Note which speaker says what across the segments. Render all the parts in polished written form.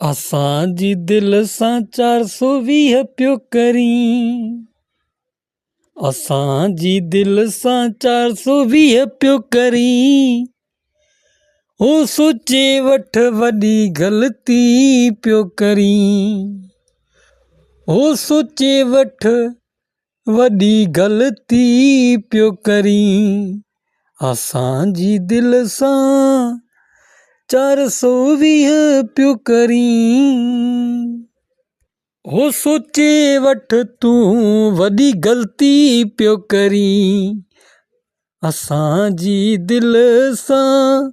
Speaker 1: असांजी दिल सां 420 पियो करीं। असांजी दिल सां 420 पियो करीं। ओ सोचे वठ वॾी ग़लती पियो करीं। ओ सोचे वठ वॾी ग़लती पियो करीं। असांजी दिल सां 420 पियो करीं। हो सोचे वठ तूं वॾी ग़लती पियो करीं। असांजी दिल सां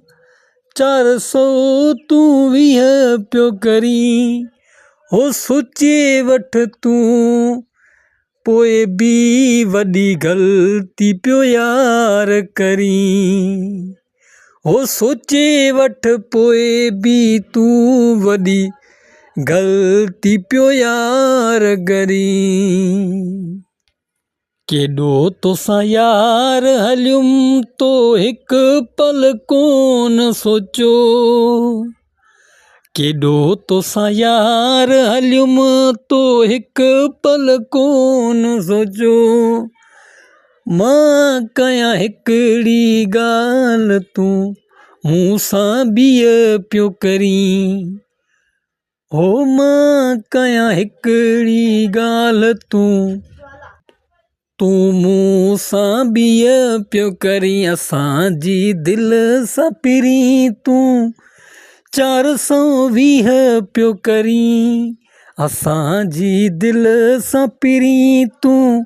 Speaker 1: 420 पियो करीं। हो सोचे वठ तूं पोइ बि वॾी ग़लती पियो यार करीं। हो सोचे वठ पोइ बि तूं वॾी ग़लती पियो यार करीं। केॾो तोसां यार हलियुमि तो हिकु पल कोन सोचियो। केॾो तोसां यार हलियुमि तो हिकु पल कोन सोचियो। मां कयां हिकिड़ी ॻाल्हि तूं मूं सां ॿीअ पियो करीं। हो मां कयां हिकिड़ी ॻाल्हि तूं मूं सां ॿीअ पियो करीं। असांजी दिल सां पिरीं तूं 420 पियो करीं। असांजी दिल सां पिरीं तूं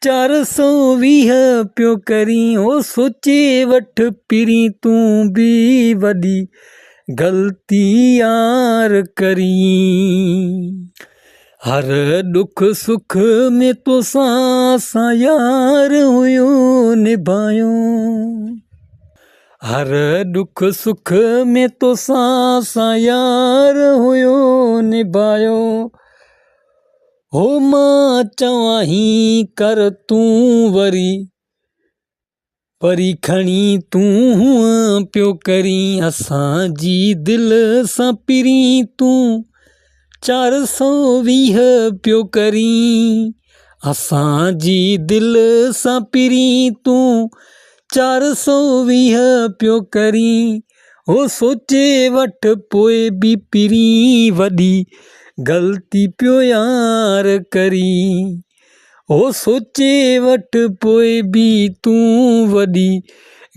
Speaker 1: 420 पियो करीं। हो सोचे वठ पिरीं तूं बि वॾी ग़लती यार करीं। हर दुख सुख में तोसां यार हुयो निभायो। हर दुख सुख में तोसां यार हुयो निभायो। हो मां चवाहीं कर तूं वरी खणी तूं हूअं पियो करीं। असांजी दिल सां पिरीं तूं 420 पियो करीं। असांजी दिल सां पिरीं तूं 420 पियो करीं। हो सोचे वठ पोइ बि पिरीं वॾी ग़लती पियो यार करीं। हो सोचे वठ पोइ बि तूं वॾी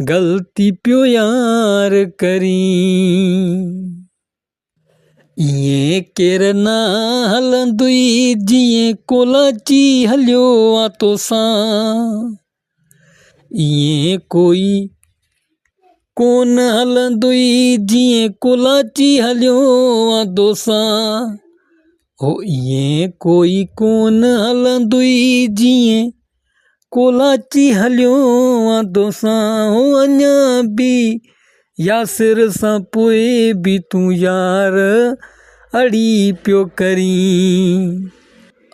Speaker 1: ग़लती पियो यार करीं। इएं केर न हलंदुई जीअं कोलाची हलियो आ तोसां। इएं कोई कोन हलंदुई जीअं कोलाची हलियो आ तोसां। हो इएं कोई कोन हलंदुई जीअं कोलाची हलियो आ तोसां। हो अञा बि यासिर सां पोइ बि तूं यार अड़ी पियो करीं।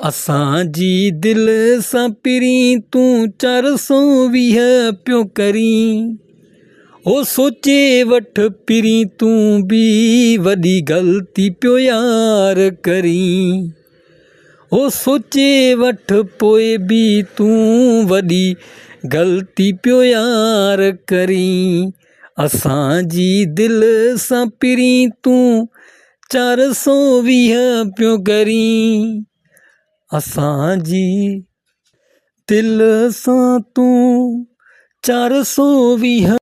Speaker 1: असांजी दिल सां पिरीं तूं 420 पियो करीं। हो सोचे वठ पिरीं तूं बि वॾी ग़लती पियो यार करीं। हो सोचे वठ पोइ बि तूं वॾी ग़लती पियो यार करीं। असांजी दिल सां पिरीं तूं 420 पियो करीं। असांजी दिल सां तूं 420